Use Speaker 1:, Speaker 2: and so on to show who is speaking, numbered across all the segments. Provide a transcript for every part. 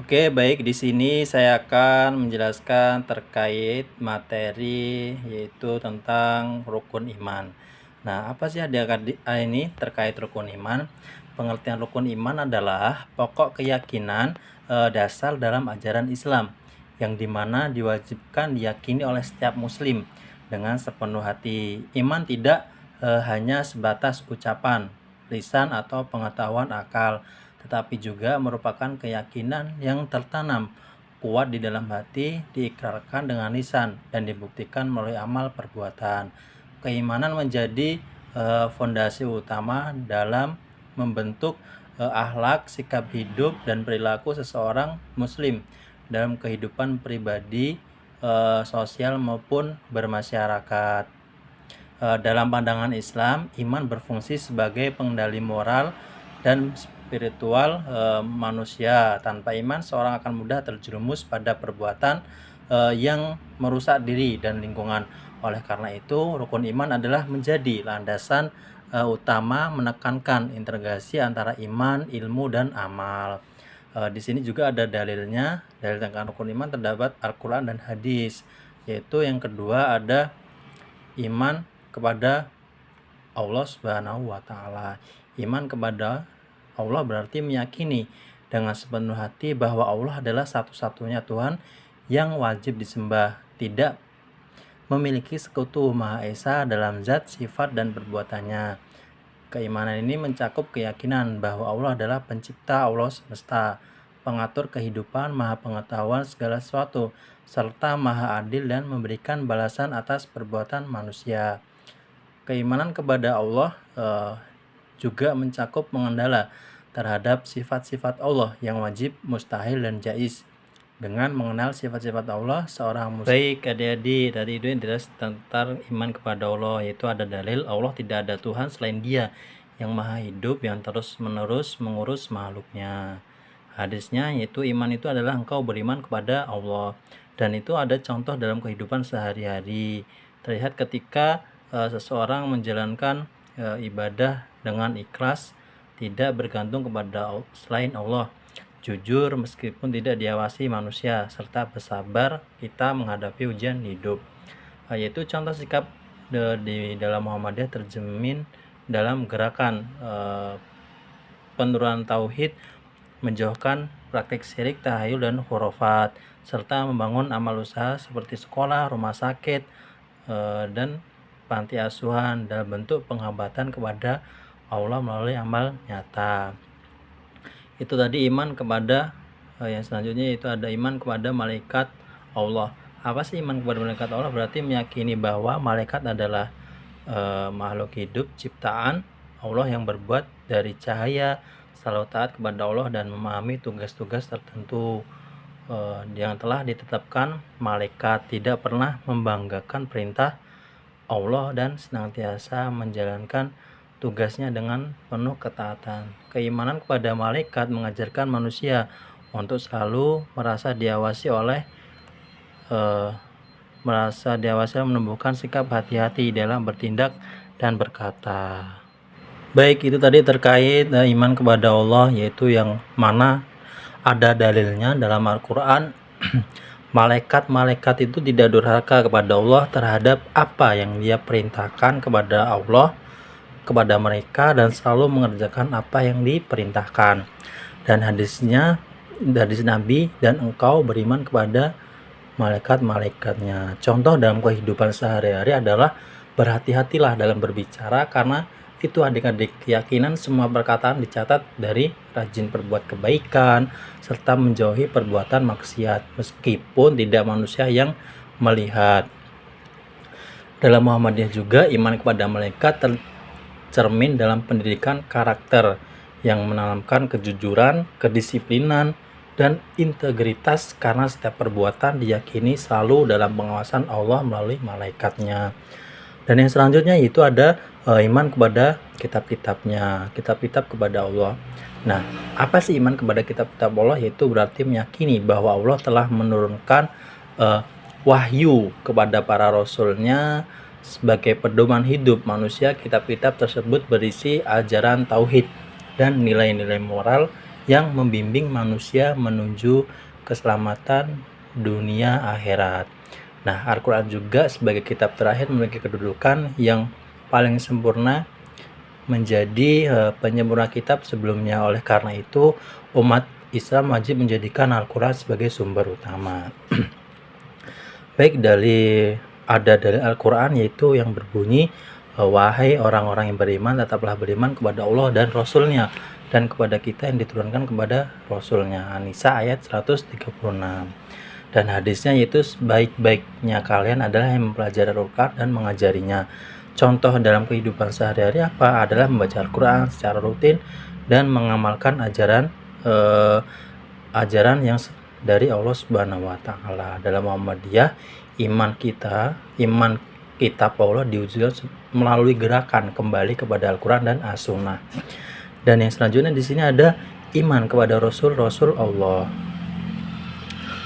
Speaker 1: Oke, baik. Di sini saya akan menjelaskan terkait materi yaitu tentang rukun iman. Nah, apa sih ini terkait rukun iman? Pengertian rukun iman adalah pokok keyakinan dasar dalam ajaran Islam yang dimana diwajibkan diyakini oleh setiap muslim dengan sepenuh hati. Iman tidak hanya sebatas ucapan, lisan atau pengetahuan akal, tetapi juga merupakan keyakinan yang tertanam kuat di dalam hati, diikrarkan dengan lisan, dan dibuktikan melalui amal perbuatan. Keimanan menjadi fondasi utama dalam membentuk akhlak, sikap hidup, dan perilaku seseorang muslim dalam kehidupan pribadi, sosial maupun bermasyarakat. Dalam pandangan Islam, iman berfungsi sebagai pengendali moral dan spiritual manusia. Tanpa iman, seorang akan mudah terjerumus pada perbuatan yang merusak diri dan lingkungan. Oleh karena itu, rukun iman adalah menjadi landasan utama menekankan integrasi antara iman, ilmu, dan amal. Di sini juga ada dalilnya. Dalil tentang rukun iman terdapat Al-Quran dan hadis. Yaitu yang kedua ada iman kepada Allah Subhanahu wa Ta'ala. Iman kepada Allah berarti meyakini dengan sepenuh hati bahwa Allah adalah satu-satunya Tuhan yang wajib disembah, tidak memiliki sekutu Maha Esa dalam zat, sifat, dan perbuatannya. Keimanan ini mencakup keyakinan bahwa Allah adalah pencipta alam semesta, pengatur kehidupan, maha pengetahuan segala sesuatu, serta maha adil dan memberikan balasan atas perbuatan manusia. Keimanan kepada Allah juga mencakup mengendala terhadap sifat-sifat Allah yang wajib, mustahil, dan jaiz. Dengan mengenal sifat-sifat Allah, seorang muslim. Baik adik-adik, tadi itu yang jelas tentang iman kepada Allah, yaitu ada dalil Allah tidak ada Tuhan selain Dia yang maha hidup, yang terus-menerus mengurus makhluknya. Hadisnya yaitu iman itu adalah engkau beriman kepada Allah, dan itu ada contoh dalam kehidupan sehari-hari. Terlihat ketika seseorang menjalankan ibadah dengan ikhlas, tidak bergantung kepada selain Allah, jujur meskipun tidak diawasi manusia, serta bersabar kita menghadapi ujian hidup. Yaitu contoh sikap di dalam Muhammadiyah tercermin dalam gerakan penurunan tauhid, menjauhkan praktik syirik, tahayul, dan khurafat, serta membangun amal usaha seperti sekolah, rumah sakit, dan panti asuhan dalam bentuk penghambatan kepada Allah melalui amal nyata. Itu tadi iman kepada yang selanjutnya itu ada iman kepada malaikat Allah. Apa sih iman kepada malaikat Allah? Berarti meyakini bahwa malaikat adalah makhluk hidup ciptaan Allah yang berbuat dari cahaya, selalu taat kepada Allah, dan memahami tugas-tugas tertentu yang telah ditetapkan. Malaikat tidak pernah membanggakan perintah Allah dan senantiasa menjalankan tugasnya dengan penuh ketaatan. Keimanan kepada malaikat mengajarkan manusia untuk selalu merasa diawasi menumbuhkan sikap hati-hati dalam bertindak dan berkata. Baik, itu tadi terkait iman kepada Allah, yaitu yang mana ada dalilnya dalam Al-Quran. Malaikat-malaikat itu tidak durhaka kepada Allah terhadap apa yang Dia perintahkan kepada mereka, dan selalu mengerjakan apa yang diperintahkan. Dan hadisnya, hadis Nabi, dan engkau beriman kepada malaikat-malaikatnya. Contoh dalam kehidupan sehari-hari adalah berhati-hatilah dalam berbicara, karena itu adik-adik keyakinan semua perkataan dicatat dari rajin berbuat kebaikan serta menjauhi perbuatan maksiat meskipun tidak manusia yang melihat. Dalam Muhammadiyah juga iman kepada malaikat tercermin dalam pendidikan karakter yang menanamkan kejujuran, kedisiplinan, dan integritas, karena setiap perbuatan diyakini selalu dalam pengawasan Allah melalui malaikatnya. Dan yang selanjutnya itu ada iman kepada kitab-kitabnya, kitab-kitab kepada Allah. Nah, apa sih iman kepada kitab-kitab Allah? Yaitu berarti meyakini bahwa Allah telah menurunkan wahyu kepada para rasulnya sebagai pedoman hidup manusia. Kitab-kitab tersebut berisi ajaran tauhid dan nilai-nilai moral yang membimbing manusia menuju keselamatan dunia akhirat. Nah, Al-Quran juga sebagai kitab terakhir memiliki kedudukan yang paling sempurna, menjadi penyempurna kitab sebelumnya. Oleh karena itu, umat Islam wajib menjadikan Al-Quran sebagai sumber utama. Baik, ada dari Al-Quran, yaitu yang berbunyi, wahai orang-orang yang beriman, tetaplah beriman kepada Allah dan Rasulnya, dan kepada kita yang diturunkan kepada Rasulnya. An-Nisa ayat 136. Dan hadisnya yaitu, sebaik-baiknya kalian adalah yang mempelajari Al-Quran dan mengajarinya. Contoh dalam kehidupan sehari-hari apa? Adalah membaca Al-Quran secara rutin dan mengamalkan ajaran yang dari Allah Subhanahu wa Ta'ala. Dalam Muhammadiyah, iman kita Paula diwujudkan melalui gerakan kembali kepada Al-Quran dan As-Sunnah. Dan yang selanjutnya di sini ada iman kepada Rasul Allah.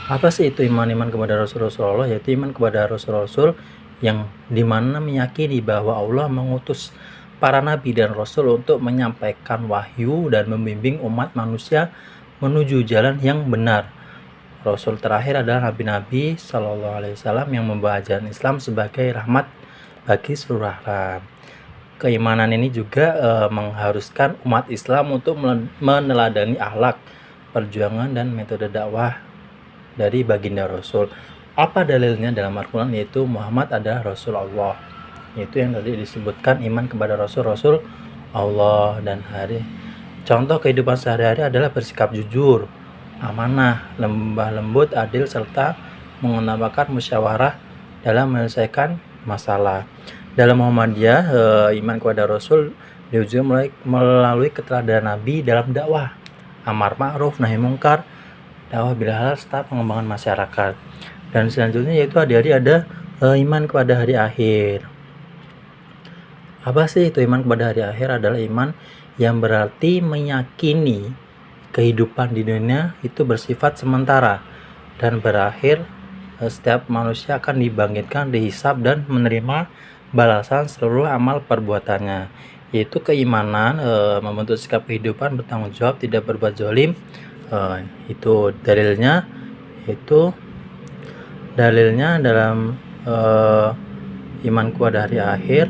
Speaker 1: Apa sih itu iman kepada Rasul Allah? Yaitu iman kepada Rasul yang dimana meyakini bahwa Allah mengutus para nabi dan rasul untuk menyampaikan wahyu dan membimbing umat manusia menuju jalan yang benar. Rasul terakhir adalah Nabi Shallallahu Alaihi Wasallam yang membawa ajaran Islam sebagai rahmat bagi seluruh alam. Keimanan ini juga mengharuskan umat Islam untuk meneladani akhlak, perjuangan, dan metode dakwah dari baginda Rasul. Apa dalilnya dalam Al-Quran? Yaitu Muhammad adalah Rasul Allah. Itu yang tadi disebutkan, iman kepada Rasul Allah. Dan contoh kehidupan sehari-hari adalah bersikap jujur, amanah, lembah lembut, adil, serta mengutamakan musyawarah dalam menyelesaikan masalah. Dalam Muhammadiyah, iman kepada Rasul diwujudkan melalui keteladanan Nabi dalam dakwah, amar ma'ruf, nahi mungkar, dakwah bil halal, serta pengembangan masyarakat. Dan selanjutnya yaitu adik-adik ada iman kepada hari akhir. Apa sih itu iman kepada hari akhir? Adalah iman yang berarti meyakini kehidupan di dunia itu bersifat sementara dan berakhir. Setiap manusia akan dibangkitkan, dihisab, dan menerima balasan seluruh amal perbuatannya. Yaitu keimanan membentuk sikap kehidupan, bertanggung jawab, tidak berbuat zalim. Itu dalilnya dalam iman kepada hari akhir,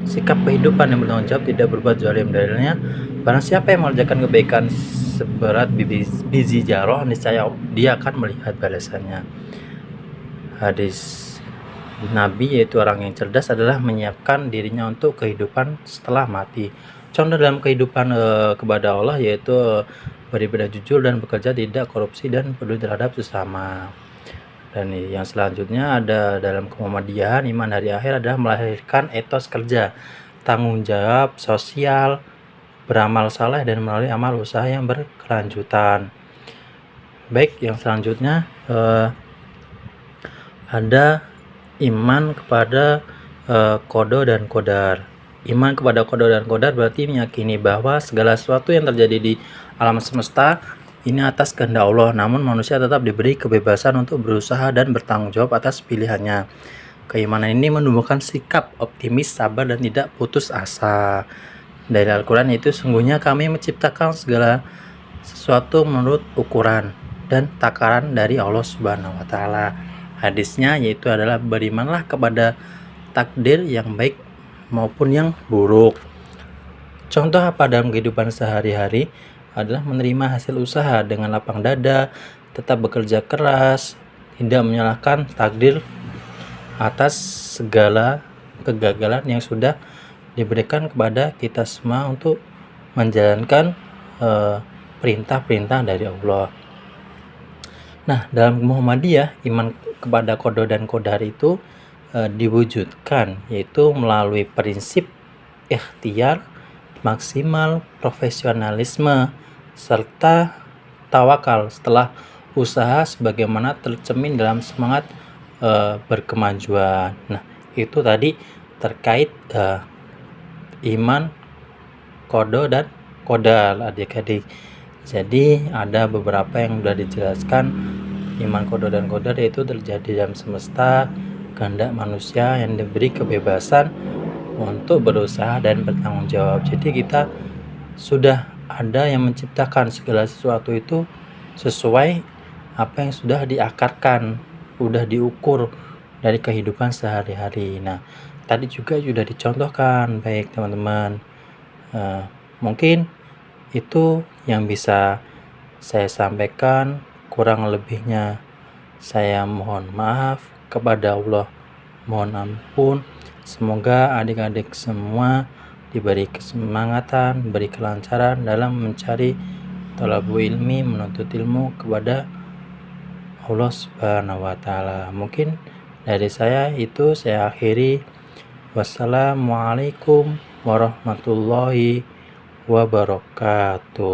Speaker 1: sikap kehidupan yang bertanggung jawab, tidak berbuat zalim. Dalilnya, barang siapa yang mengerjakan kebaikan seberat biji zarah, niscaya dia akan melihat balasannya. Hadis Nabi, yaitu orang yang cerdas adalah menyiapkan dirinya untuk kehidupan setelah mati. Contoh dalam kehidupan kepada Allah yaitu beribadah jujur dan bekerja tidak korupsi dan peduli terhadap sesama. Dan yang selanjutnya ada dalam Muhammadiyahan, iman hari akhir adalah melahirkan etos kerja, tanggung jawab sosial, beramal saleh, dan melalui amal usaha yang berkelanjutan. Baik, yang selanjutnya ada iman kepada qada dan qadar. Iman kepada qada dan qadar berarti meyakini bahwa segala sesuatu yang terjadi di alam semesta ini atas kehendak Allah, namun manusia tetap diberi kebebasan untuk berusaha dan bertanggung jawab atas pilihannya. Keimanan ini menumbuhkan sikap optimis, sabar, dan tidak putus asa. Dari Al-Quran itu, sungguhnya kami menciptakan segala sesuatu menurut ukuran dan takaran dari Allah Subhanahu wa Ta'ala. Hadisnya yaitu adalah berimanlah kepada takdir yang baik maupun yang buruk. Contoh apa dalam kehidupan sehari-hari adalah menerima hasil usaha dengan lapang dada, tetap bekerja keras, tidak menyalahkan takdir atas segala kegagalan yang sudah diberikan kepada kita semua untuk menjalankan perintah-perintah dari Allah. Nah, dalam Muhammadiyah, iman kepada qada dan qadar itu diwujudkan yaitu melalui prinsip ikhtiar maksimal, profesionalisme, serta tawakal setelah usaha sebagaimana tercermin dalam semangat berkemajuan. Nah, itu tadi terkait iman qada dan qadar, adik-adik. Jadi ada beberapa yang sudah dijelaskan. Iman qada dan qadar yaitu terjadi dalam semesta, kehendak manusia yang diberi kebebasan untuk berusaha dan bertanggung jawab. Jadi kita sudah ada yang menciptakan segala sesuatu itu sesuai apa yang sudah diakarkan, sudah diukur dari kehidupan sehari-hari. Nah, tadi juga sudah dicontohkan, baik teman-teman. Mungkin itu yang bisa saya sampaikan, kurang lebihnya saya mohon maaf kepada Allah, mohon ampun. Semoga adik-adik semua diberi kesemangatan, diberi kelancaran dalam mencari talabu ilmi, menuntut ilmu kepada Allah Subhanahu wa taala. Mungkin dari saya itu saya akhiri. Wassalamualaikum warahmatullahi wabarakatuh.